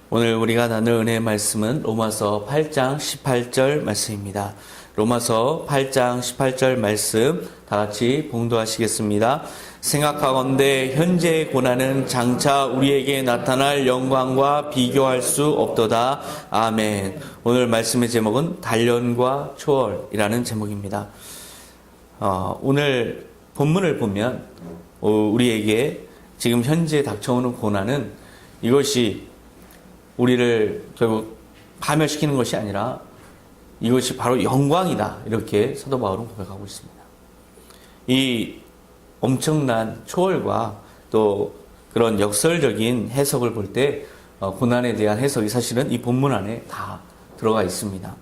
오늘 우리가 나눌 은혜의 말씀은 로마서 8장 18절 말씀입니다. 로마서 8장 18절 말씀 다 같이 봉독하시겠습니다. 생각하건대 현재의 고난은 장차 우리에게 나타날 영광과 비교할 수 없도다. 아멘. 오늘 말씀의 제목은 단련과 초월이라는 제목입니다. 오늘 본문을 보면 우리에게 지금 현재 닥쳐오는 고난은 이것이 우리를 결국 파멸시키는 것이 아니라 이것이 바로 영광이다. 이렇게 사도 바울은 고백하고 있습니다. 이 엄청난 초월과 또 그런 역설적인 해석을 볼 때 고난에 대한 해석이 사실은 이 본문 안에 다 들어가 있습니다.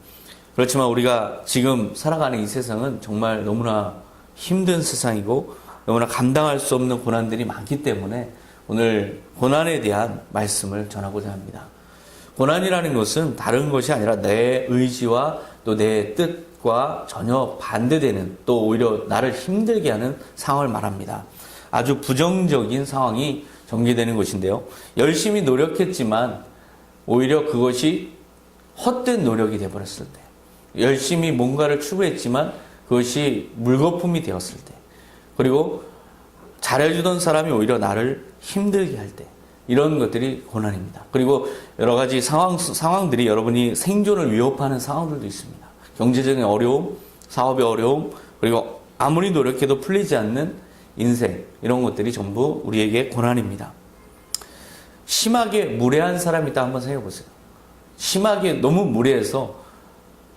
그렇지만 우리가 지금 살아가는 이 세상은 정말 너무나 힘든 세상이고 너무나 감당할 수 없는 고난들이 많기 때문에 오늘 고난에 대한 말씀을 전하고자 합니다. 고난이라는 것은 다른 것이 아니라 내 의지와 또 내 뜻과 전혀 반대되는 또 오히려 나를 힘들게 하는 상황을 말합니다. 아주 부정적인 상황이 전개되는 것인데요. 열심히 노력했지만 오히려 그것이 헛된 노력이 되어버렸을 때, 열심히 뭔가를 추구했지만 그것이 물거품이 되었을 때, 그리고 잘해주던 사람이 오히려 나를 힘들게 할 때, 이런 것들이 고난입니다. 그리고 여러 가지 상황들이 여러분이 생존을 위협하는 상황들도 있습니다. 경제적인 어려움, 사업의 어려움, 그리고 아무리 노력해도 풀리지 않는 인생, 이런 것들이 전부 우리에게 고난입니다. 심하게 무례한 사람이 있다 한번 생각해 보세요. 심하게 너무 무례해서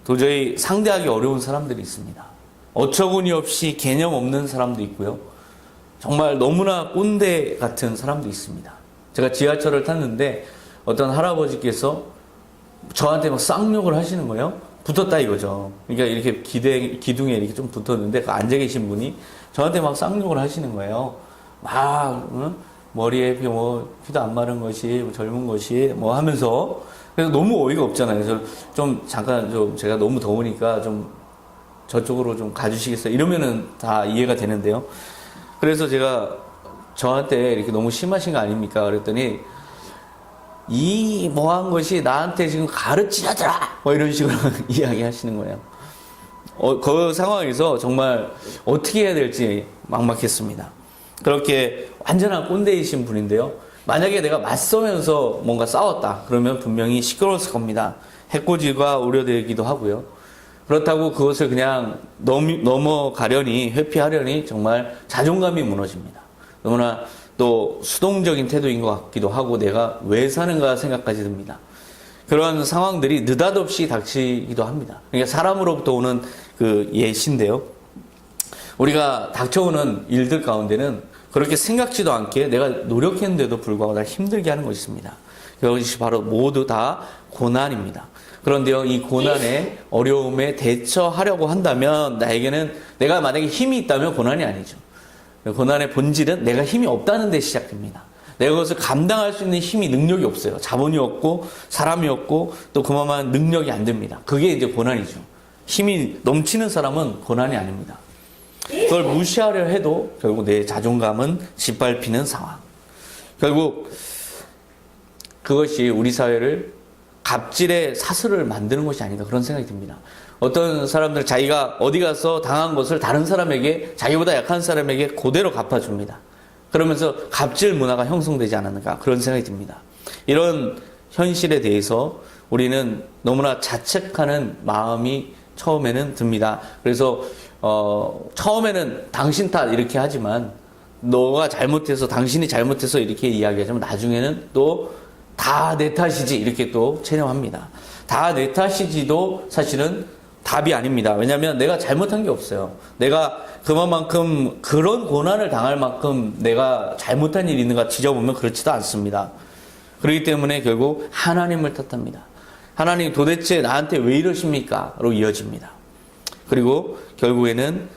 도저히 상대하기 어려운 사람들이 있습니다. 어처구니 없이 개념 없는 사람도 있고요. 정말 너무나 꼰대 같은 사람도 있습니다. 제가 지하철을 탔는데 어떤 할아버지께서 저한테 막 쌍욕을 하시는 거예요. 붙었다 이거죠. 그러니까 이렇게 기둥에 이렇게 좀 붙었는데 그 앉아 계신 분이 저한테 막 쌍욕을 하시는 거예요. 막 머리에 뭐 피도 안 마른 것이 젊은 것이 뭐 하면서, 그래서 너무 어이가 없잖아요. 그래서 좀 잠깐 제가 너무 더우니까 좀 저쪽으로 좀 가주시겠어요? 이러면은 다 이해가 되는데요. 그래서 제가 저한테 이렇게 너무 심하신 거 아닙니까? 그랬더니 이 뭐한 것이 나한테 지금 가르치자더라! 뭐 이런 식으로 이야기 하시는 거예요. 그 상황에서 정말 어떻게 해야 될지 막막했습니다. 그렇게 완전한 꼰대이신 분인데요. 만약에 내가 맞서면서 뭔가 싸웠다. 그러면 분명히 시끄러웠을 겁니다. 해코지가 우려되기도 하고요. 그렇다고 그것을 그냥 넘어가려니, 회피하려니 정말 자존감이 무너집니다. 너무나 또 수동적인 태도인 것 같기도 하고 내가 왜 사는가 생각까지 듭니다. 그런 상황들이 느닷없이 닥치기도 합니다. 그러니까 사람으로부터 오는 그 예시인데요. 우리가 닥쳐오는 일들 가운데는 그렇게 생각지도 않게 내가 노력했는데도 불구하고 날 힘들게 하는 것이 있습니다. 그것이 바로 모두 다 고난입니다. 그런데요, 이 고난의 어려움에 대처하려고 한다면 나에게는, 내가 만약에 힘이 있다면 고난이 아니죠. 고난의 본질은 내가 힘이 없다는 데 시작됩니다. 내가 그것을 감당할 수 있는 힘이, 능력이 없어요. 자본이 없고 사람이 없고 또 그만한 능력이 안 됩니다. 그게 이제 고난이죠. 힘이 넘치는 사람은 고난이 아닙니다. 그걸 무시하려 해도 결국 내 자존감은 짓밟히는 상황. 결국 그것이 우리 사회를 갑질의 사슬을 만드는 것이 아닌가, 그런 생각이 듭니다. 어떤 사람들 자기가 어디 가서 당한 것을 다른 사람에게, 자기보다 약한 사람에게 그대로 갚아줍니다. 그러면서 갑질 문화가 형성되지 않았는가, 그런 생각이 듭니다. 이런 현실에 대해서 우리는 너무나 자책하는 마음이 처음에는 듭니다. 그래서 처음에는 당신 탓 이렇게 하지만, 너가 잘못해서, 당신이 잘못해서 이렇게 이야기하지만 나중에는 또 다 내 탓이지 이렇게 또 체념합니다. 다 내 탓이지도 사실은 답이 아닙니다. 왜냐하면 내가 잘못한 게 없어요. 내가 그만큼 그런 고난을 당할 만큼 내가 잘못한 일이 있는가 지져보면 그렇지도 않습니다. 그렇기 때문에 결국 하나님을 탓합니다. 하나님 도대체 나한테 왜 이러십니까? 로 이어집니다. 그리고 결국에는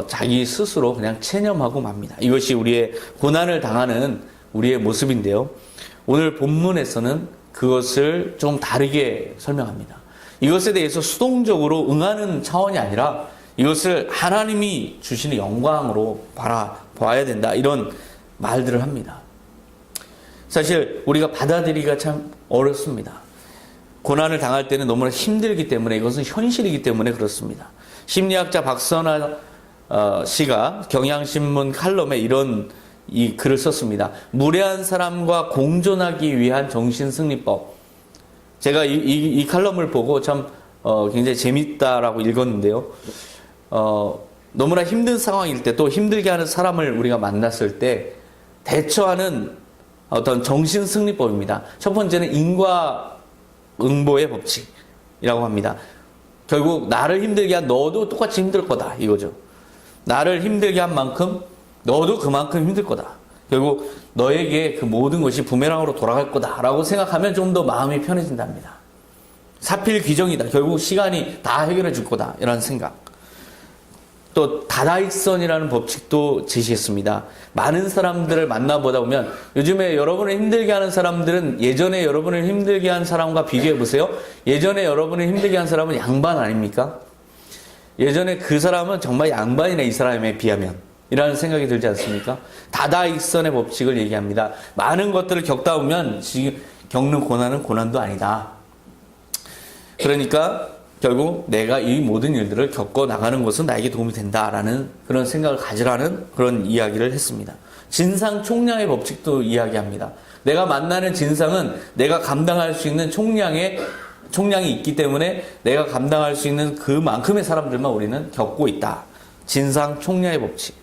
자기 스스로 그냥 체념하고 맙니다. 이것이 우리의 고난을 당하는 우리의 모습인데요. 오늘 본문에서는 그것을 좀 다르게 설명합니다. 이것에 대해서 수동적으로 응하는 차원이 아니라 이것을 하나님이 주시는 영광으로 바라봐야 된다, 이런 말들을 합니다. 사실 우리가 받아들이기가 참 어렵습니다. 고난을 당할 때는 너무나 힘들기 때문에 이것은 현실이기 때문에 그렇습니다. 심리학자 박선아 씨가 경향신문 칼럼에 이런 이 글을 썼습니다. 무례한 사람과 공존하기 위한 정신승리법. 제가 이 칼럼을 보고 참 굉장히 재밌다라고 읽었는데요. 너무나 힘든 상황일 때 또 힘들게 하는 사람을 우리가 만났을 때 대처하는 어떤 정신승리법입니다. 첫 번째는 인과응보의 법칙이라고 합니다. 결국 나를 힘들게 한 너도 똑같이 힘들 거다 이거죠. 나를 힘들게 한 만큼 너도 그만큼 힘들 거다. 결국 너에게 그 모든 것이 부메랑으로 돌아갈 거다라고 생각하면 좀 더 마음이 편해진답니다. 사필귀정이다. 결국 시간이 다 해결해 줄 거다. 이런 생각. 또 다다익선이라는 법칙도 제시했습니다. 많은 사람들을 만나보다 보면 요즘에 여러분을 힘들게 하는 사람들은 예전에 여러분을 힘들게 한 사람과 비교해 보세요. 예전에 여러분을 힘들게 한 사람은 양반 아닙니까? 예전에 그 사람은 정말 양반이네 이 사람에 비하면 이라는 생각이 들지 않습니까? 다다익선의 법칙을 얘기합니다. 많은 것들을 겪다 보면 지금 겪는 고난은 고난도 아니다. 그러니까 결국 내가 이 모든 일들을 겪어 나가는 것은 나에게 도움이 된다라는 그런 생각을 가지라는 그런 이야기를 했습니다. 진상 총량의 법칙도 이야기합니다. 내가 만나는 진상은 내가 감당할 수 있는 총량이 있기 때문에 내가 감당할 수 있는 그만큼의 사람들만 우리는 겪고 있다. 진상 총량의 법칙.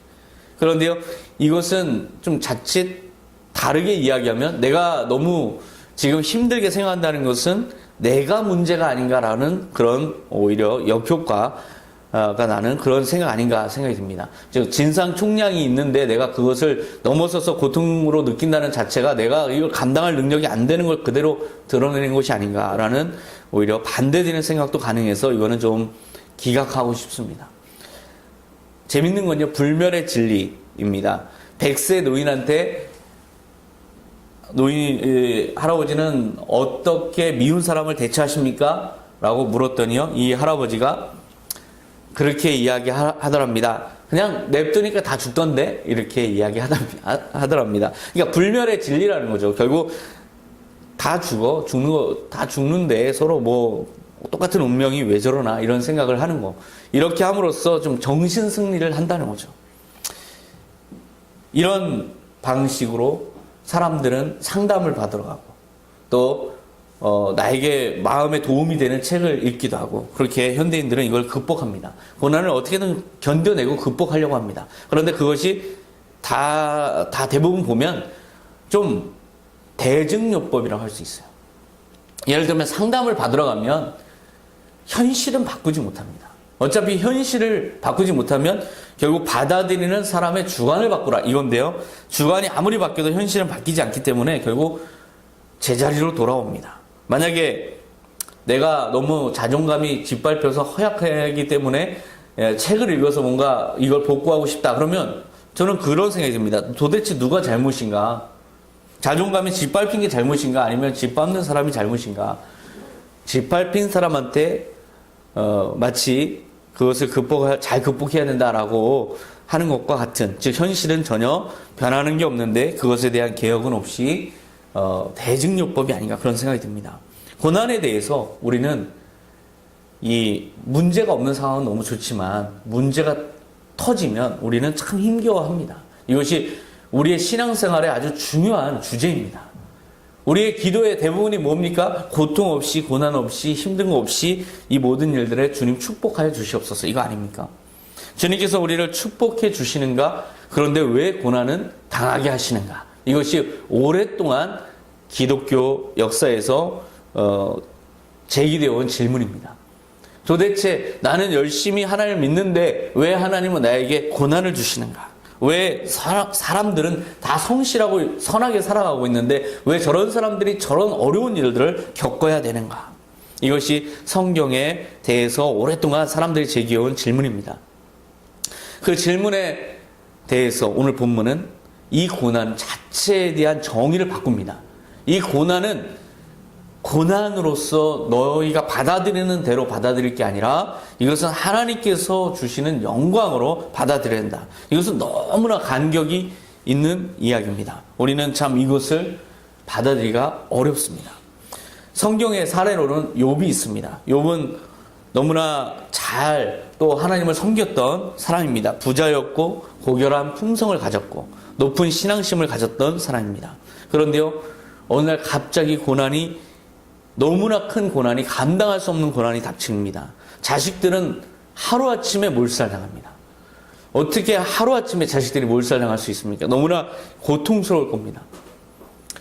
그런데요, 이것은 좀 자칫 다르게 이야기하면 내가 너무 지금 힘들게 생각한다는 것은 내가 문제가 아닌가라는 그런 오히려 역효과가 나는 그런 생각 아닌가 생각이 듭니다. 즉 진상 총량이 있는데 내가 그것을 넘어서서 고통으로 느낀다는 자체가 내가 이걸 감당할 능력이 안 되는 걸 그대로 드러내는 것이 아닌가라는 오히려 반대되는 생각도 가능해서 이거는 좀 기각하고 싶습니다. 재밌는 건요, 불멸의 진리입니다. 100세 노인한테 할아버지는 어떻게 미운 사람을 대처하십니까? 라고 물었더니요, 이 할아버지가 그렇게 이야기하더랍니다. 그냥 냅두니까 다 죽던데? 이렇게 이야기하더랍니다. 그러니까 불멸의 진리라는 거죠. 결국 다 죽는데 서로 뭐 똑같은 운명이 왜 저러나 이런 생각을 하는 거. 이렇게 함으로써 좀 정신 승리를 한다는 거죠. 이런 방식으로 사람들은 상담을 받으러 가고 또 나에게 마음에 도움이 되는 책을 읽기도 하고 그렇게 현대인들은 이걸 극복합니다. 고난을 어떻게든 견뎌내고 극복하려고 합니다. 그런데 그것이 다 대부분 보면 좀 대증요법이라고 할 수 있어요. 예를 들면 상담을 받으러 가면 현실은 바꾸지 못합니다. 어차피 현실을 바꾸지 못하면 결국 받아들이는 사람의 주관을 바꾸라 이건데요. 주관이 아무리 바뀌어도 현실은 바뀌지 않기 때문에 결국 제자리로 돌아옵니다. 만약에 내가 너무 자존감이 짓밟혀서 허약하기 때문에 책을 읽어서 뭔가 이걸 복구하고 싶다 그러면 저는 그런 생각이 듭니다. 도대체 누가 잘못인가? 자존감이 짓밟힌 게 잘못인가? 아니면 짓밟는 사람이 잘못인가? 짓밟힌 사람한테 마치 그것을 잘 극복해야 된다라고 하는 것과 같은, 즉 현실은 전혀 변하는 게 없는데 그것에 대한 개혁은 없이 대증요법이 아닌가 그런 생각이 듭니다. 고난에 대해서 우리는 이 문제가 없는 상황은 너무 좋지만 문제가 터지면 우리는 참 힘겨워합니다. 이것이 우리의 신앙생활에 아주 중요한 주제입니다. 우리의 기도의 대부분이 뭡니까? 고통 없이, 고난 없이, 힘든 거 없이 이 모든 일들에 주님 축복하여 주시옵소서. 이거 아닙니까? 주님께서 우리를 축복해 주시는가? 그런데 왜 고난은 당하게 하시는가? 이것이 오랫동안 기독교 역사에서 제기되어 온 질문입니다. 도대체 나는 열심히 하나님을 믿는데 왜 하나님은 나에게 고난을 주시는가? 왜 사람들은 다 성실하고 선하게 살아가고 있는데 왜 저런 사람들이 저런 어려운 일들을 겪어야 되는가? 이것이 성경에 대해서 오랫동안 사람들이 제기해온 질문입니다. 그 질문에 대해서 오늘 본문은 이 고난 자체에 대한 정의를 바꿉니다. 이 고난은 고난으로서 너희가 받아들이는 대로 받아들일 게 아니라 이것은 하나님께서 주시는 영광으로 받아들여야 한다. 이것은 너무나 간격이 있는 이야기입니다. 우리는 참 이것을 받아들이기가 어렵습니다. 성경의 사례로는 욥이 있습니다. 욥은 너무나 잘 또 하나님을 섬겼던 사람입니다. 부자였고 고결한 품성을 가졌고 높은 신앙심을 가졌던 사람입니다. 그런데요, 어느 날 갑자기 고난이, 너무나 큰 고난이, 감당할 수 없는 고난이 닥칩니다. 자식들은 하루아침에 몰살당합니다. 어떻게 하루아침에 자식들이 몰살당할 수 있습니까? 너무나 고통스러울 겁니다.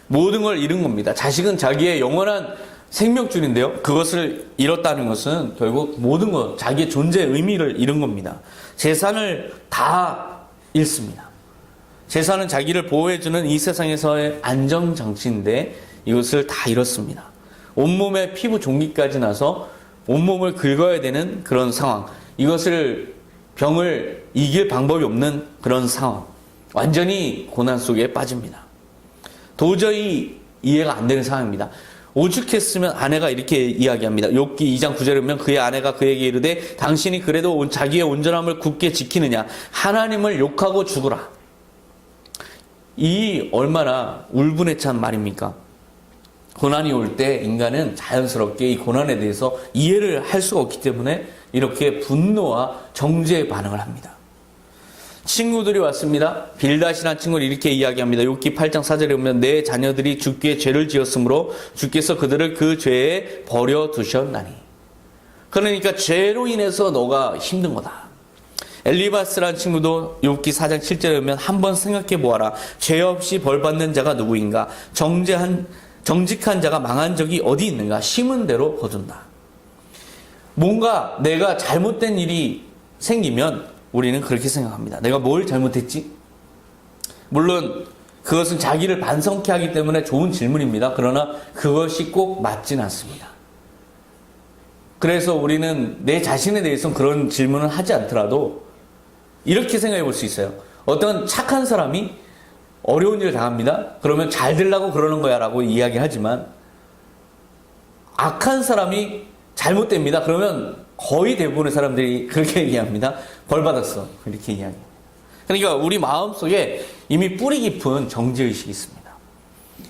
모든 걸 잃은 겁니다. 자식은 자기의 영원한 생명줄인데요, 그것을 잃었다는 것은 결국 모든 것, 자기의 존재의 의미를 잃은 겁니다. 재산을 다 잃습니다. 재산은 자기를 보호해주는 이 세상에서의 안정장치인데 이것을 다 잃었습니다. 온몸에 피부 종기까지 나서 온몸을 긁어야 되는 그런 상황, 이것을, 병을 이길 방법이 없는 그런 상황, 완전히 고난 속에 빠집니다. 도저히 이해가 안 되는 상황입니다. 오죽했으면 아내가 이렇게 이야기합니다. 욥기 2장 9절에 보면 그의 아내가 그에게 이르되 당신이 그래도 자기의 온전함을 굳게 지키느냐, 하나님을 욕하고 죽으라. 이 얼마나 울분에 찬 말입니까? 고난이 올 때 인간은 자연스럽게 이 고난에 대해서 이해를 할 수가 없기 때문에 이렇게 분노와 정죄의 반응을 합니다. 친구들이 왔습니다. 빌닷이라는 친구는 이렇게 이야기합니다. 욥기 8장 4절에 보면 내 자녀들이 주께 죄를 지었으므로 주께서 그들을 그 죄에 버려두셨나니. 그러니까 죄로 인해서 너가 힘든 거다. 엘리바스라는 친구도 욥기 4장 7절에 보면 한번 생각해 보아라. 죄 없이 벌받는 자가 누구인가? 정직한 자가 망한 적이 어디 있는가? 심은 대로 거둔다. 뭔가 내가 잘못된 일이 생기면 우리는 그렇게 생각합니다. 내가 뭘 잘못했지? 물론 그것은 자기를 반성케 하기 때문에 좋은 질문입니다. 그러나 그것이 꼭 맞지는 않습니다. 그래서 우리는 내 자신에 대해서는 그런 질문을 하지 않더라도 이렇게 생각해 볼 수 있어요. 어떤 착한 사람이 어려운 일을 당합니다. 그러면 잘 되려고 그러는 거야 라고 이야기하지만, 악한 사람이 잘못됩니다. 그러면 거의 대부분의 사람들이 그렇게 얘기합니다. 벌 받았어. 이렇게 이야기합니다. 그러니까 우리 마음속에 이미 뿌리 깊은 정죄의식이 있습니다.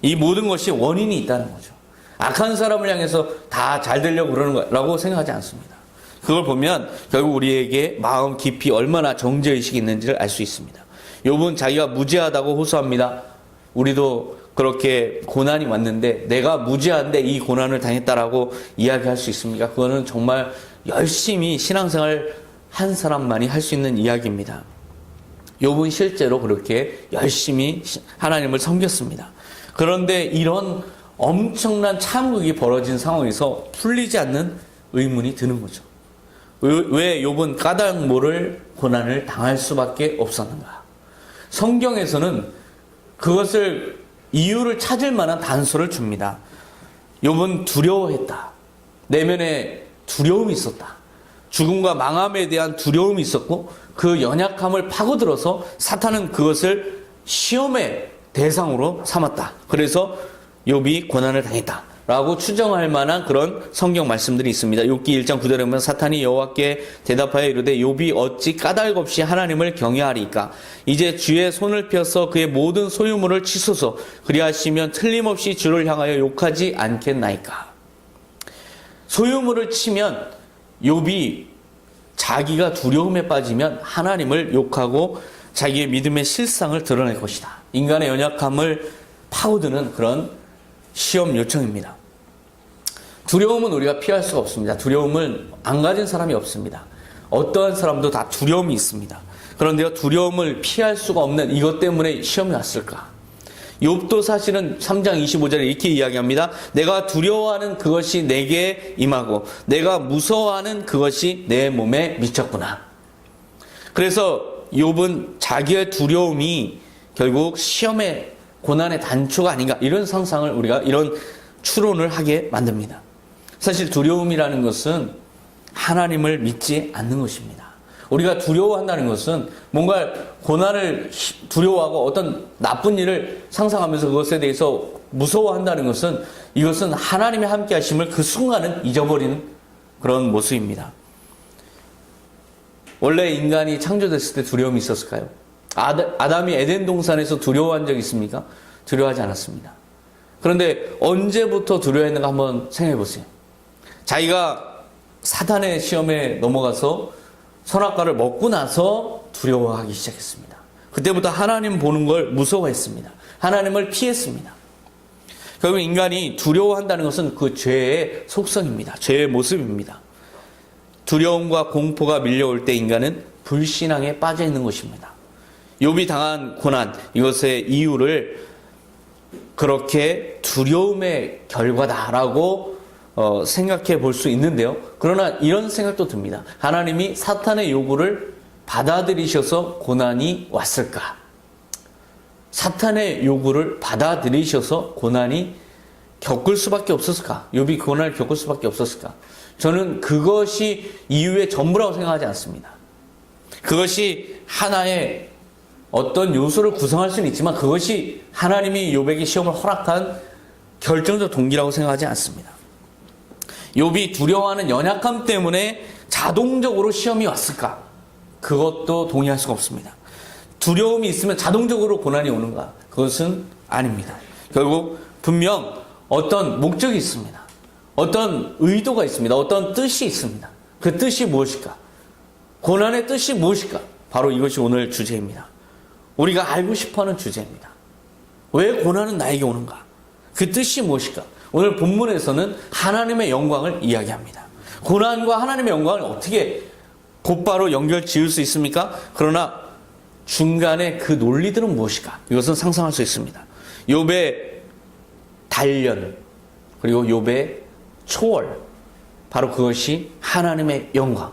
이 모든 것이 원인이 있다는 거죠. 악한 사람을 향해서 다 잘 되려고 그러는 거라고 생각하지 않습니다. 그걸 보면 결국 우리에게 마음 깊이 얼마나 정죄의식이 있는지를 알 수 있습니다. 욥은 자기가 무죄하다고 호소합니다. 우리도 그렇게 고난이 왔는데 내가 무죄한데 이 고난을 당했다라고 이야기할 수 있습니까? 그거는 정말 열심히 신앙생활 한 사람만이 할 수 있는 이야기입니다. 욥은 실제로 그렇게 열심히 하나님을 섬겼습니다. 그런데 이런 엄청난 참극이 벌어진 상황에서 풀리지 않는 의문이 드는 거죠. 왜 욥은 까닭 모를 고난을 당할 수밖에 없었는가? 성경에서는 그것을, 이유를 찾을 만한 단서를 줍니다. 욥은 두려워했다. 내면에 두려움이 있었다. 죽음과 망함에 대한 두려움이 있었고 그 연약함을 파고들어서 사탄은 그것을 시험의 대상으로 삼았다. 그래서 욥이 고난을 당했다 라고 추정할 만한 그런 성경 말씀들이 있습니다. 욥기 1장 9절에 보면 사탄이 여호와께 대답하여 이르되 욥이 어찌 까닭 없이 하나님을 경외하리까? 이제 주의 손을 펴서 그의 모든 소유물을 치소서. 그리하시면 틀림없이 주를 향하여 욕하지 않겠나이까? 소유물을 치면 욥이 자기가 두려움에 빠지면 하나님을 욕하고 자기의 믿음의 실상을 드러낼 것이다. 인간의 연약함을 파고드는 그런 시험 요청입니다. 두려움은 우리가 피할 수가 없습니다. 두려움을 안 가진 사람이 없습니다. 어떠한 사람도 다 두려움이 있습니다. 그런데요, 두려움을 피할 수가 없는 이것 때문에 시험이 왔을까? 욥도 사실은 3장 25절에 이렇게 이야기합니다. 내가 두려워하는 그것이 내게 임하고 내가 무서워하는 그것이 내 몸에 미쳤구나. 그래서 욥은 자기의 두려움이 결국 시험의 고난의 단초가 아닌가, 이런 상상을, 우리가 이런 추론을 하게 만듭니다. 사실 두려움이라는 것은 하나님을 믿지 않는 것입니다. 우리가 두려워한다는 것은 뭔가 고난을 두려워하고 어떤 나쁜 일을 상상하면서 그것에 대해서 무서워한다는 것은, 이것은 하나님의 함께 하심을 그 순간은 잊어버리는 그런 모습입니다. 원래 인간이 창조됐을 때 두려움이 있었을까요? 아담이 에덴 동산에서 두려워한 적이 있습니까? 두려워하지 않았습니다. 그런데 언제부터 두려워했는가 한번 생각해 보세요. 자기가 사단의 시험에 넘어가서 선악과를 먹고 나서 두려워하기 시작했습니다. 그때부터 하나님 보는 걸 무서워했습니다. 하나님을 피했습니다. 결국 인간이 두려워한다는 것은 그 죄의 속성입니다. 죄의 모습입니다. 두려움과 공포가 밀려올 때 인간은 불신앙에 빠져 있는 것입니다. 욥이 당한 고난, 이것의 이유를 그렇게 두려움의 결과다라고 생각해 볼 수 있는데요. 그러나 이런 생각도 듭니다. 하나님이 사탄의 요구를 받아들이셔서 고난이 왔을까? 사탄의 요구를 받아들이셔서 고난이 겪을 수밖에 없었을까? 욥이 고난을 겪을 수밖에 없었을까? 저는 그것이 이유의 전부라고 생각하지 않습니다. 그것이 하나의 어떤 요소를 구성할 수는 있지만 그것이 하나님이 욥에게 시험을 허락한 결정적 동기라고 생각하지 않습니다. 욥이 두려워하는 연약함 때문에 자동적으로 시험이 왔을까? 그것도 동의할 수가 없습니다. 두려움이 있으면 자동적으로 고난이 오는가? 그것은 아닙니다. 결국 분명 어떤 목적이 있습니다. 어떤 의도가 있습니다. 어떤 뜻이 있습니다. 그 뜻이 무엇일까? 고난의 뜻이 무엇일까? 바로 이것이 오늘 주제입니다. 우리가 알고 싶어하는 주제입니다. 왜 고난은 나에게 오는가? 그 뜻이 무엇일까? 오늘 본문에서는 하나님의 영광을 이야기합니다. 고난과 하나님의 영광을 어떻게 곧바로 연결 지을 수 있습니까? 그러나 중간에 그 논리들은 무엇일까? 이것은 상상할 수 있습니다. 욥의 단련, 그리고 욥의 초월, 바로 그것이 하나님의 영광.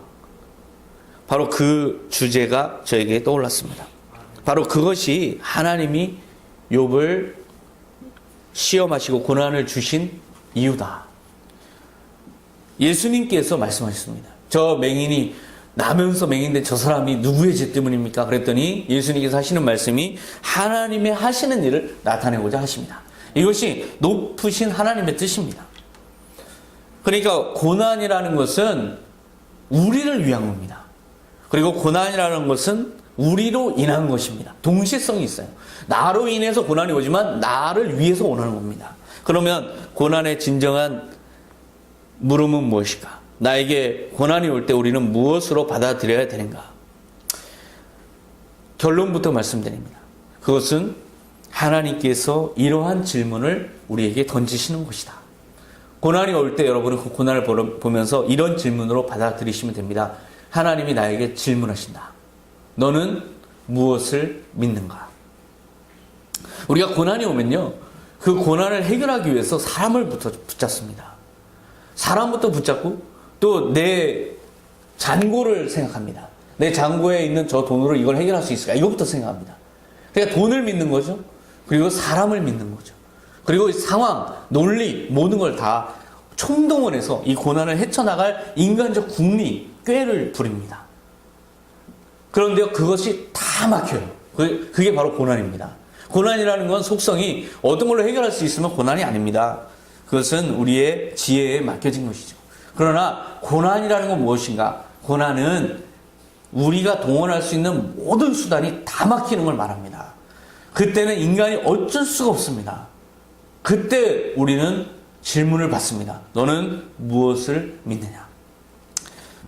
바로 그 주제가 저에게 떠올랐습니다. 바로 그것이 하나님이 욥을 시험하시고 고난을 주신 이유다. 예수님께서 말씀하셨습니다. 저 맹인이 나면서 맹인데 저 사람이 누구의 죄 때문입니까? 그랬더니 예수님께서 하시는 말씀이 하나님의 하시는 일을 나타내고자 하십니다. 이것이 높으신 하나님의 뜻입니다. 그러니까 고난이라는 것은 우리를 위한 겁니다. 그리고 고난이라는 것은 우리로 인한 것입니다. 동시성이 있어요. 나로 인해서 고난이 오지만 나를 위해서 오는 겁니다. 그러면 고난의 진정한 물음은 무엇일까? 나에게 고난이 올 때 우리는 무엇으로 받아들여야 되는가? 결론부터 말씀드립니다. 그것은 하나님께서 이러한 질문을 우리에게 던지시는 것이다. 고난이 올 때 여러분은 그 고난을 보면서 이런 질문으로 받아들이시면 됩니다. 하나님이 나에게 질문하신다. 너는 무엇을 믿는가? 우리가 고난이 오면요, 그 고난을 해결하기 위해서 사람을 붙잡습니다. 사람부터 붙잡고 또 내 잔고를 생각합니다. 내 잔고에 있는 저 돈으로 이걸 해결할 수 있을까? 이것부터 생각합니다. 그러니까 돈을 믿는 거죠. 그리고 사람을 믿는 거죠. 그리고 상황, 논리, 모든 걸 다 총동원해서 이 고난을 헤쳐나갈 인간적 궁리, 꾀를 부립니다. 그런데 그것이 다 막혀요. 그게 바로 고난입니다. 고난이라는 건 속성이 어떤 걸로 해결할 수 있으면 고난이 아닙니다. 그것은 우리의 지혜에 맡겨진 것이죠. 그러나 고난이라는 건 무엇인가? 고난은 우리가 동원할 수 있는 모든 수단이 다 막히는 걸 말합니다. 그때는 인간이 어쩔 수가 없습니다. 그때 우리는 질문을 받습니다. 너는 무엇을 믿느냐?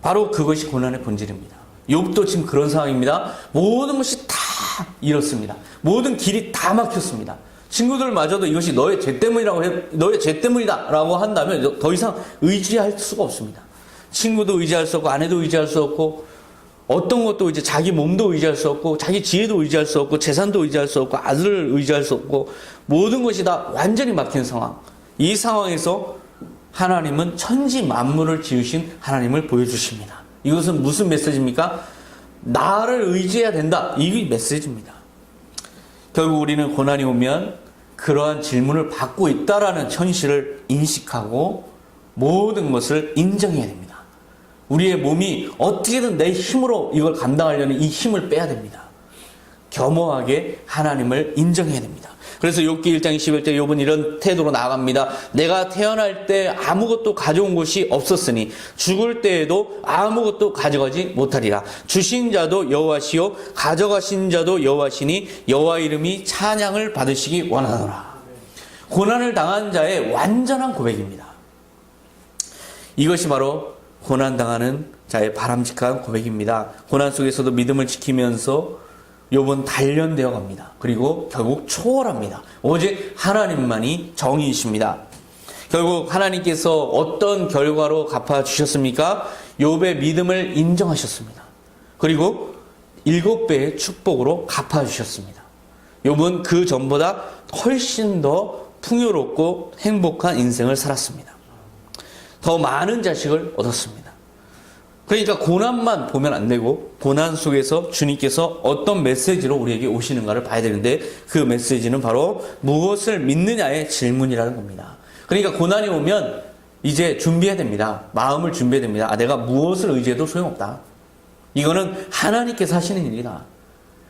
바로 그것이 고난의 본질입니다. 욥도 지금 그런 상황입니다. 모든 것이 다 이렇습니다. 모든 길이 다 막혔습니다. 친구들마저도 이것이 너의 죄 때문이다 라고 한다면 더 이상 의지할 수가 없습니다. 친구도 의지할 수 없고, 아내도 의지할 수 없고, 어떤 것도 이제 자기 몸도 의지할 수 없고, 자기 지혜도 의지할 수 없고, 재산도 의지할 수 없고, 아들을 의지할 수 없고, 모든 것이 다 완전히 막힌 상황. 이 상황에서 하나님은 천지 만물을 지으신 하나님을 보여주십니다. 이것은 무슨 메시지입니까? 나를 의지해야 된다. 이 메시지입니다. 결국 우리는 고난이 오면 그러한 질문을 받고 있다라는 현실을 인식하고 모든 것을 인정해야 됩니다. 우리의 몸이 어떻게든 내 힘으로 이걸 감당하려는 이 힘을 빼야 됩니다. 겸허하게 하나님을 인정해야 됩니다. 그래서 욥기 1장 21절 욥은 이런 태도로 나아갑니다. 내가 태어날 때 아무것도 가져온 것이 없었으니 죽을 때에도 아무것도 가져가지 못하리라. 주신 자도 여호와시요 가져가신 자도 여호와시니 여호와 이름이 찬양을 받으시기 원하노라. 고난을 당한 자의 완전한 고백입니다. 이것이 바로 고난당하는 자의 바람직한 고백입니다. 고난 속에서도 믿음을 지키면서 욥은 단련되어 갑니다. 그리고 결국 초월합니다. 오직 하나님만이 정의이십니다. 결국 하나님께서 어떤 결과로 갚아주셨습니까? 욥의 믿음을 인정하셨습니다. 그리고 7배의 축복으로 갚아주셨습니다. 욥은 그 전보다 훨씬 더 풍요롭고 행복한 인생을 살았습니다. 더 많은 자식을 얻었습니다. 그러니까 고난만 보면 안 되고 고난 속에서 주님께서 어떤 메시지로 우리에게 오시는가를 봐야 되는데 그 메시지는 바로 무엇을 믿느냐의 질문이라는 겁니다. 그러니까 고난이 오면 이제 준비해야 됩니다. 마음을 준비해야 됩니다. 내가 무엇을 의지해도 소용없다. 이거는 하나님께서 하시는 일이다.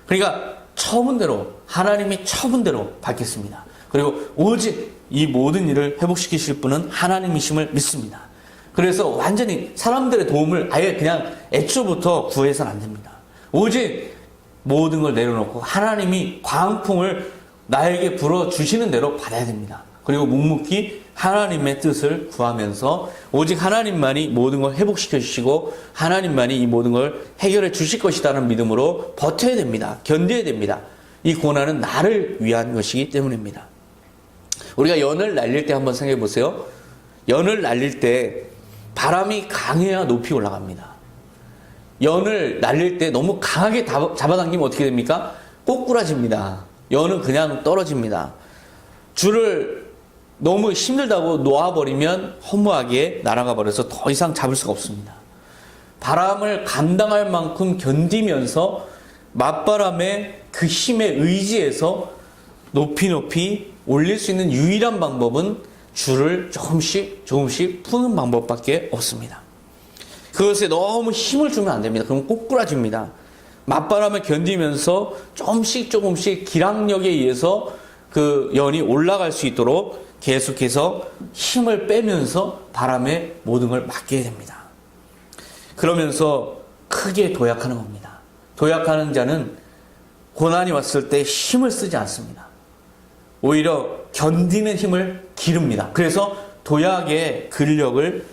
그러니까 처분 대로 하나님이 처분 대로 받겠습니다. 그리고 오직 이 모든 일을 회복시키실 분은 하나님이심을 믿습니다. 그래서 완전히 사람들의 도움을 아예 그냥 애초부터 구해서는 안 됩니다. 오직 모든 걸 내려놓고 하나님이 광풍을 나에게 불어주시는 대로 받아야 됩니다. 그리고 묵묵히 하나님의 뜻을 구하면서 오직 하나님만이 모든 걸 회복시켜 주시고 하나님만이 이 모든 걸 해결해 주실 것이라는 믿음으로 버텨야 됩니다. 견뎌야 됩니다. 이 고난은 나를 위한 것이기 때문입니다. 우리가 연을 날릴 때 한번 생각해 보세요. 연을 날릴 때 바람이 강해야 높이 올라갑니다. 연을 날릴 때 너무 강하게 잡아당기면 어떻게 됩니까? 꼬꾸라집니다. 연은 그냥 떨어집니다. 줄을 너무 힘들다고 놓아버리면 허무하게 날아가 버려서 더 이상 잡을 수가 없습니다. 바람을 감당할 만큼 견디면서 맞바람의 그 힘에 의지해서 높이 올릴 수 있는 유일한 방법은 줄을 조금씩 푸는 방법밖에 없습니다. 그것에 너무 힘을 주면 안 됩니다. 그럼 꼬꾸라집니다. 맞바람을 견디면서 조금씩 기량력에 의해서 그 연이 올라갈 수 있도록 계속해서 힘을 빼면서 바람에 모든 걸 맡겨야 됩니다. 그러면서 크게 도약하는 겁니다. 도약하는 자는 고난이 왔을 때 힘을 쓰지 않습니다. 오히려 견디는 힘을 기릅니다. 그래서 도약의 근력을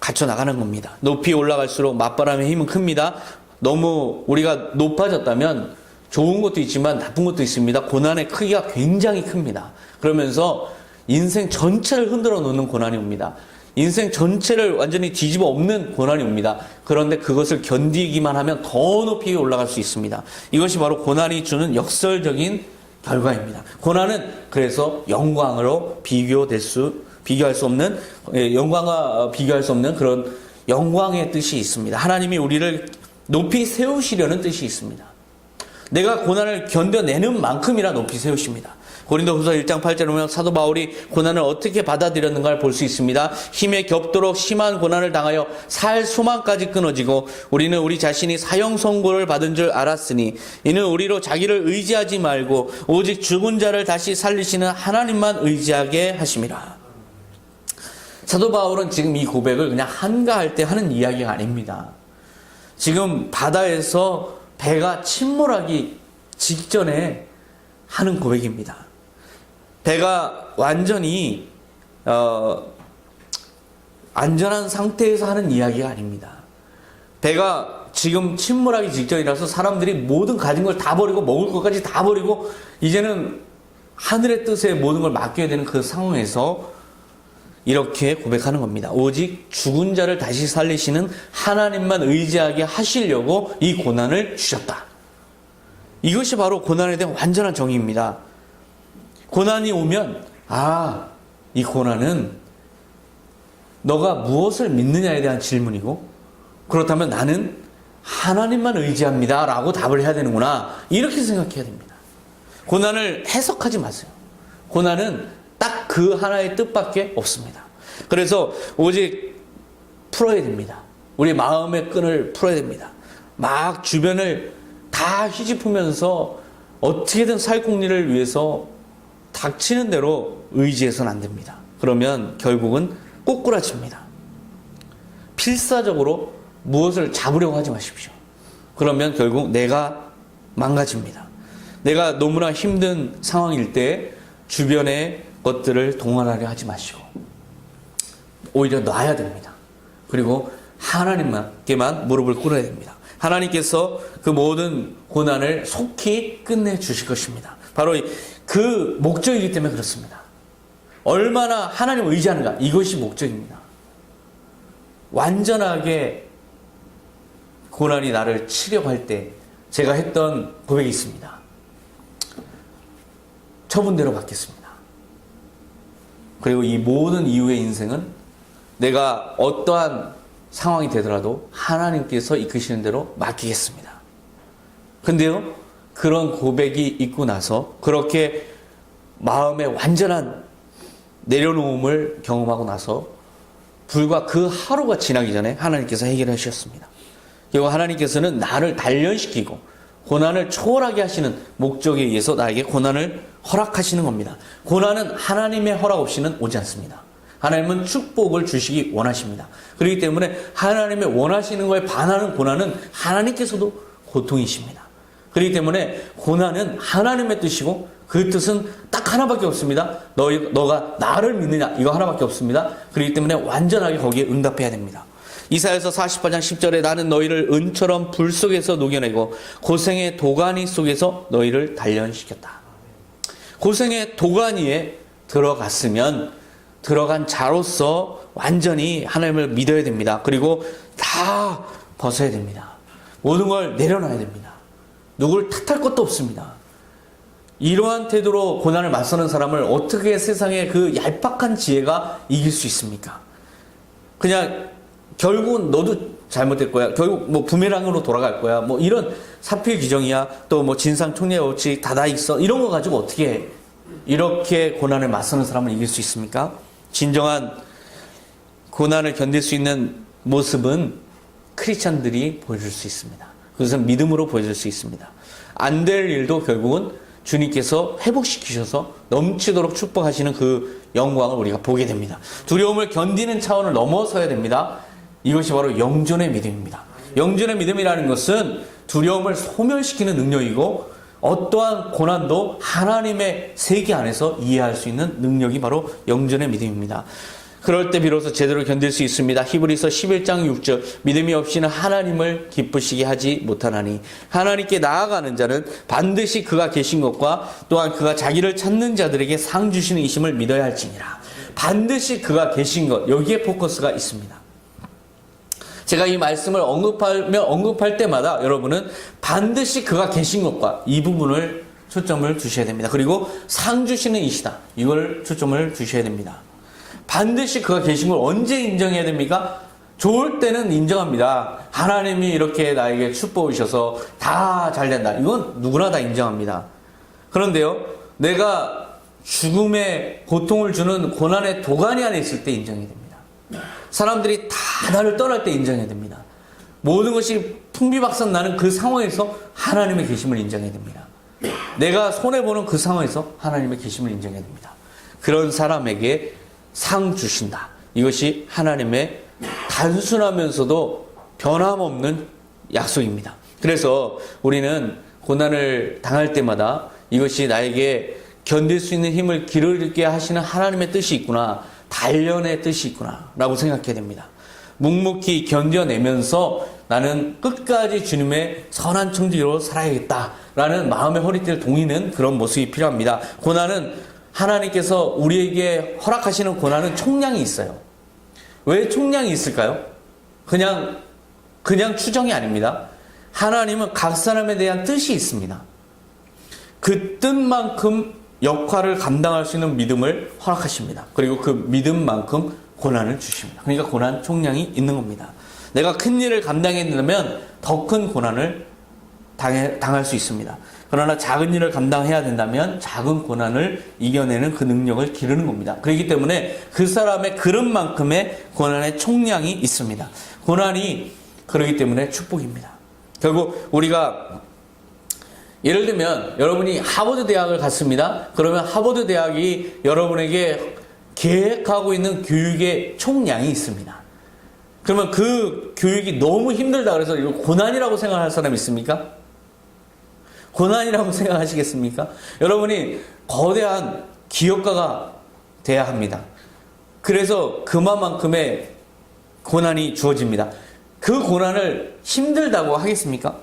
갖춰 나가는 겁니다. 높이 올라갈수록 맞바람의 힘은 큽니다. 너무 우리가 높아졌다면 좋은 것도 있지만 나쁜 것도 있습니다. 고난의 크기가 굉장히 큽니다. 그러면서 인생 전체를 흔들어 놓는 고난이 옵니다. 인생 전체를 완전히 뒤집어 엎는 고난이 옵니다. 그런데 그것을 견디기만 하면 더 높이 올라갈 수 있습니다. 이것이 바로 고난이 주는 역설적인 결과입니다. 고난은 그래서 영광으로 비교할 수 없는, 영광과 비교할 수 없는 그런 영광의 뜻이 있습니다. 하나님이 우리를 높이 세우시려는 뜻이 있습니다. 내가 고난을 견뎌내는 만큼이나 높이 세우십니다. 고린도후서 1장 8절에 보면 사도 바울이 고난을 어떻게 받아들였는가를 볼 수 있습니다. 힘에 겹도록 심한 고난을 당하여 살 소망까지 끊어지고 우리는 우리 자신이 사형 선고를 받은 줄 알았으니 이는 우리로 자기를 의지하지 말고 오직 죽은 자를 다시 살리시는 하나님만 의지하게 하심이라. 사도 바울은 지금 이 고백을 그냥 한가할 때 하는 이야기가 아닙니다. 지금 바다에서 배가 침몰하기 직전에 하는 고백입니다. 배가 완전히 안전한 상태에서 하는 이야기가 아닙니다. 배가 지금 침몰하기 직전이라서 사람들이 모든 가진 걸 다 버리고 먹을 것까지 다 버리고 이제는 하늘의 뜻에 모든 걸 맡겨야 되는 그 상황에서 이렇게 고백하는 겁니다. 오직 죽은 자를 다시 살리시는 하나님만 의지하게 하시려고 이 고난을 주셨다. 이것이 바로 고난에 대한 완전한 정의입니다. 고난이 오면 이 고난은 너가 무엇을 믿느냐에 대한 질문이고 그렇다면 나는 하나님만 의지합니다 라고 답을 해야 되는구나 이렇게 생각해야 됩니다. 고난을 해석하지 마세요. 고난은 딱 그 하나의 뜻밖에 없습니다. 그래서 오직 풀어야 됩니다. 우리 마음의 끈을 풀어야 됩니다. 막 주변을 다 휘집으면서 어떻게든 살공리를 위해서 닥치는 대로 의지해서는 안 됩니다. 그러면 결국은 꼬꾸라집니다. 필사적으로 무엇을 잡으려고 하지 마십시오. 그러면 결국 내가 망가집니다. 내가 너무나 힘든 상황일 때 주변에 것들을 동원하려 하지 마시고 오히려 놔야 됩니다. 그리고 하나님께만 무릎을 꿇어야 됩니다. 하나님께서 그 모든 고난을 속히 끝내주실 것입니다. 바로 그 목적이기 때문에 그렇습니다. 얼마나 하나님을 의지하는가, 이것이 목적입니다. 완전하게 고난이 나를 치려할 때 제가 했던 고백이 있습니다. 처분대로 받겠습니다. 그리고 이 모든 이후의 인생은 내가 어떠한 상황이 되더라도 하나님께서 이끄시는 대로 맡기겠습니다. 근데요, 그런 고백이 있고 나서 그렇게 마음의 완전한 내려놓음을 경험하고 나서 불과 그 하루가 지나기 전에 하나님께서 해결하셨습니다. 결국 하나님께서는 나를 단련시키고 고난을 초월하게 하시는 목적에 의해서 나에게 고난을 허락하시는 겁니다. 고난은 하나님의 허락 없이는 오지 않습니다. 하나님은 축복을 주시기 원하십니다. 그렇기 때문에 하나님의 원하시는 거에 반하는 고난은 하나님께서도 고통이십니다. 그렇기 때문에 고난은 하나님의 뜻이고 그 뜻은 딱 하나밖에 없습니다. 너가 나를 믿느냐, 이거 하나밖에 없습니다. 그렇기 때문에 완전하게 거기에 응답해야 됩니다. 이사야서 48장 10절에 나는 너희를 은처럼 불 속에서 녹여내고 고생의 도가니 속에서 너희를 단련시켰다. 고생의 도가니에 들어갔으면 들어간 자로서 완전히 하나님을 믿어야 됩니다. 그리고 다 벗어야 됩니다. 모든 걸 내려놔야 됩니다. 누굴 탓할 것도 없습니다. 이러한 태도로 고난을 맞서는 사람을 어떻게 세상의 그 얄팍한 지혜가 이길 수 있습니까? 그냥 결국은 너도 잘못될 거야. 결국 뭐 부메랑으로 돌아갈 거야. 뭐 이런 사필 규정이야. 또 뭐 진상 총리의 법칙 다다익선 이런 거 가지고 어떻게 이렇게 고난을 맞서는 사람을 이길 수 있습니까? 진정한 고난을 견딜 수 있는 모습은 크리스찬들이 보여줄 수 있습니다. 그것은 믿음으로 보여줄 수 있습니다. 안 될 일도 결국은 주님께서 회복시키셔서 넘치도록 축복하시는 그 영광을 우리가 보게 됩니다. 두려움을 견디는 차원을 넘어서야 됩니다. 이것이 바로 영존의 믿음입니다. 영존의 믿음이라는 것은 두려움을 소멸시키는 능력이고 어떠한 고난도 하나님의 세계 안에서 이해할 수 있는 능력이 바로 영존의 믿음입니다. 그럴 때 비로소 제대로 견딜 수 있습니다. 히브리서 11장 6절 믿음이 없이는 하나님을 기쁘시게 하지 못하나니 하나님께 나아가는 자는 반드시 그가 계신 것과 또한 그가 자기를 찾는 자들에게 상 주시는 이심을 믿어야 할지니라. 반드시 그가 계신 것, 여기에 포커스가 있습니다. 제가 이 말씀을 언급할 때마다 여러분은 반드시 그가 계신 것과 이 부분을 초점을 두셔야 됩니다. 그리고 상 주시는 이시다, 이걸 초점을 두셔야 됩니다. 반드시 그가 계신 걸 언제 인정해야 됩니까? 좋을 때는 인정합니다. 하나님이 이렇게 나에게 축복을 주셔서 다 잘된다. 이건 누구나 다 인정합니다. 그런데요, 내가 죽음의 고통을 주는 고난의 도가니 안에 있을 때 인정해야 됩니다. 사람들이 다 나를 떠날 때 인정해야 됩니다. 모든 것이 풍비박산 나는 그 상황에서 하나님의 계심을 인정해야 됩니다. 내가 손해보는 그 상황에서 하나님의 계심을 인정해야 됩니다. 그런 사람에게 상 주신다. 이것이 하나님의 단순하면서도 변함없는 약속입니다. 그래서 우리는 고난을 당할 때마다 이것이 나에게 견딜 수 있는 힘을 기르게 하시는 하나님의 뜻이 있구나, 단련의 뜻이 있구나 라고 생각해야 됩니다. 묵묵히 견뎌내면서 나는 끝까지 주님의 선한 청지기로 살아야겠다 라는 마음의 허리띠를 동이는 그런 모습이 필요합니다. 고난은 하나님께서 우리에게 허락하시는 고난은 총량이 있어요. 왜 총량이 있을까요? 그냥 추정이 아닙니다. 하나님은 각 사람에 대한 뜻이 있습니다. 그 뜻만큼 역할을 감당할 수 있는 믿음을 허락하십니다. 그리고 그 믿음만큼 고난을 주십니다. 그러니까 고난 총량이 있는 겁니다. 내가 큰 일을 감당했다면 더 큰 고난을 당할 수 있습니다. 그러나 작은 일을 감당해야 된다면 작은 고난을 이겨내는 그 능력을 기르는 겁니다. 그렇기 때문에 그 사람의 그릇만큼의 고난의 총량이 있습니다. 고난이 그렇기 때문에 축복입니다. 결국 우리가 예를 들면 여러분이 하버드 대학을 갔습니다. 그러면 하버드 대학이 여러분에게 계획하고 있는 교육의 총량이 있습니다. 그러면 그 교육이 너무 힘들다 그래서 이거 고난이라고 생각할 사람 있습니까? 고난이라고 생각하시겠습니까? 여러분이 거대한 기업가가 돼야 합니다. 그래서 그만큼의 고난이 주어집니다. 그 고난을 힘들다고 하겠습니까?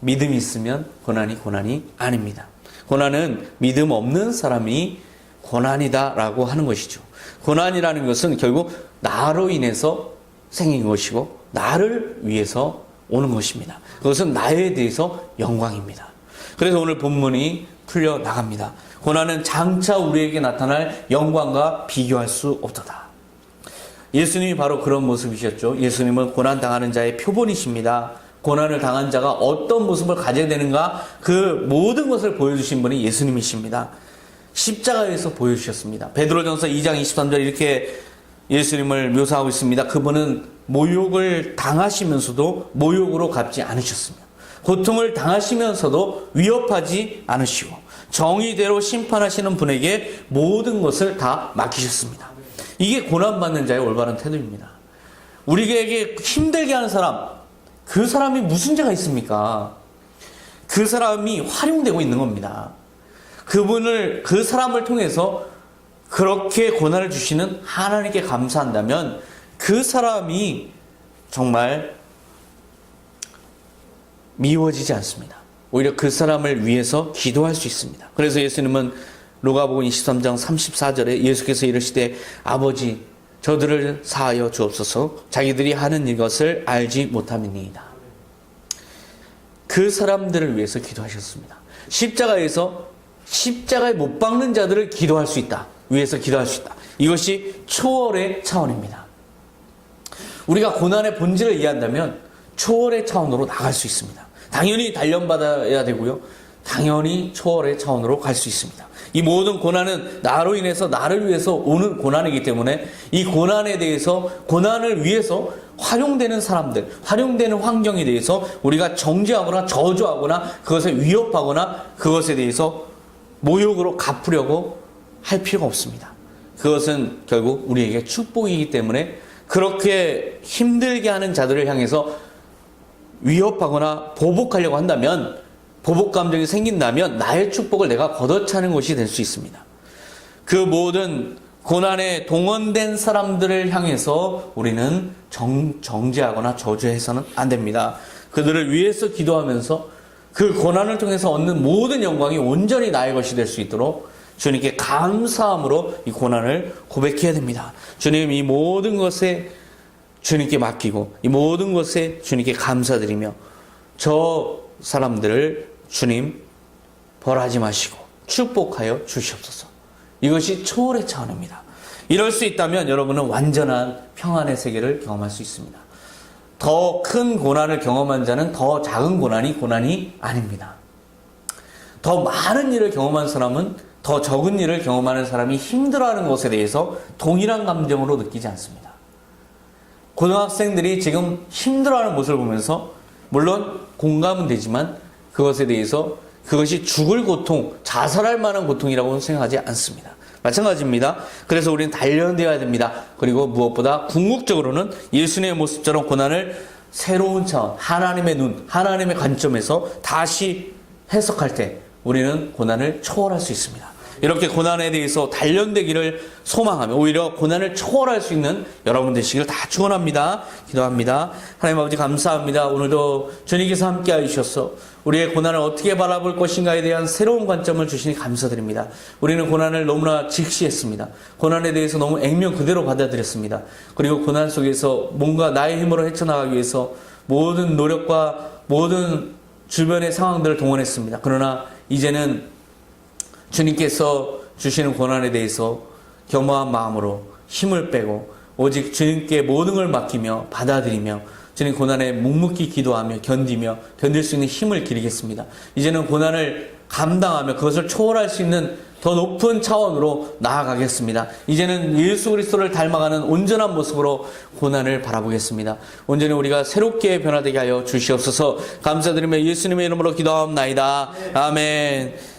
믿음이 있으면 고난이 아닙니다. 고난은 믿음 없는 사람이 고난이다라고 하는 것이죠. 고난이라는 것은 결국 나로 인해서 생긴 것이고 나를 위해서 오는 것입니다. 그것은 나에 대해서 영광입니다. 그래서 오늘 본문이 풀려나갑니다. 고난은 장차 우리에게 나타날 영광과 비교할 수 없도다. 예수님이 바로 그런 모습이셨죠. 예수님은 고난당하는 자의 표본이십니다. 고난을 당한 자가 어떤 모습을 가져야 되는가, 그 모든 것을 보여주신 분이 예수님이십니다. 십자가에서 보여주셨습니다. 베드로전서 2장 23절 이렇게 예수님을 묘사하고 있습니다. 그분은 모욕을 당하시면서도 모욕으로 갚지 않으셨으며 고통을 당하시면서도 위협하지 않으시고 정의대로 심판하시는 분에게 모든 것을 다 맡기셨습니다. 이게 고난받는 자의 올바른 태도입니다. 우리에게 힘들게 하는 사람, 그 사람이 무슨 죄가 있습니까? 그 사람이 활용되고 있는 겁니다. 그 사람을 통해서 그렇게 고난을 주시는 하나님께 감사한다면 그 사람이 정말 미워지지 않습니다. 오히려 그 사람을 위해서 기도할 수 있습니다. 그래서 예수님은 로가복음 23장 34절에 예수께서 이르시되 아버지 저들을 사하여 주옵소서 자기들이 하는 이것을 알지 못함이니이다. 그 사람들을 위해서 기도하셨습니다. 십자가에 못 박는 자들을 기도할 수 있다. 위해서 기도할 수 있다. 이것이 초월의 차원입니다. 우리가 고난의 본질을 이해한다면 초월의 차원으로 나갈 수 있습니다. 당연히 단련받아야 되고요. 당연히 초월의 차원으로 갈 수 있습니다. 이 모든 고난은 나로 인해서 나를 위해서 오는 고난이기 때문에 이 고난에 대해서 고난을 위해서 활용되는 사람들, 활용되는 환경에 대해서 우리가 정죄하거나 저주하거나 그것을 위협하거나 그것에 대해서 모욕으로 갚으려고 할 필요가 없습니다. 그것은 결국 우리에게 축복이기 때문에 그렇게 힘들게 하는 자들을 향해서 위협하거나 보복하려고 한다면, 보복 감정이 생긴다면 나의 축복을 내가 걷어차는 것이 될 수 있습니다. 그 모든 고난에 동원된 사람들을 향해서 우리는 정죄하거나 저주해서는 안 됩니다. 그들을 위해서 기도하면서 그 고난을 통해서 얻는 모든 영광이 온전히 나의 것이 될 수 있도록 주님께 감사함으로 이 고난을 고백해야 됩니다. 주님, 이 모든 것에 주님께 맡기고 이 모든 것에 주님께 감사드리며 저 사람들을 주님 벌하지 마시고 축복하여 주시옵소서. 이것이 초월의 차원입니다. 이럴 수 있다면 여러분은 완전한 평안의 세계를 경험할 수 있습니다. 더 큰 고난을 경험한 자는 더 작은 고난이 아닙니다. 더 많은 일을 경험한 사람은 더 적은 일을 경험하는 사람이 힘들어하는 것에 대해서 동일한 감정으로 느끼지 않습니다. 고등학생들이 지금 힘들어하는 모습을 보면서 물론 공감은 되지만 그것에 대해서 그것이 죽을 고통, 자살할 만한 고통이라고 생각하지 않습니다. 마찬가지입니다. 그래서 우리는 단련되어야 됩니다. 그리고 무엇보다 궁극적으로는 예수님의 모습처럼 고난을 새로운 차원, 하나님의 눈, 하나님의 관점에서 다시 해석할 때 우리는 고난을 초월할 수 있습니다. 이렇게 고난에 대해서 단련되기를 소망하며 오히려 고난을 초월할 수 있는 여러분 되시길 다 축원합니다. 기도합니다. 하나님 아버지 감사합니다. 오늘도 주님께서 함께해 주셔서 우리의 고난을 어떻게 바라볼 것인가에 대한 새로운 관점을 주시니 감사드립니다. 우리는 고난을 너무나 직시했습니다. 고난에 대해서 너무 액면 그대로 받아들였습니다. 그리고 고난 속에서 뭔가 나의 힘으로 헤쳐나가기 위해서 모든 노력과 모든 주변의 상황들을 동원했습니다. 그러나 이제는 주님께서 주시는 고난에 대해서 겸허한 마음으로 힘을 빼고 오직 주님께 모든 걸 맡기며 받아들이며 주님 고난에 묵묵히 기도하며 견딜 수 있는 힘을 기리겠습니다. 이제는 고난을 감당하며 그것을 초월할 수 있는 더 높은 차원으로 나아가겠습니다. 이제는 예수 그리스도를 닮아가는 온전한 모습으로 고난을 바라보겠습니다. 온전히 우리가 새롭게 변화되게 하여 주시옵소서. 감사드리며 예수님의 이름으로 기도하옵나이다. 아멘.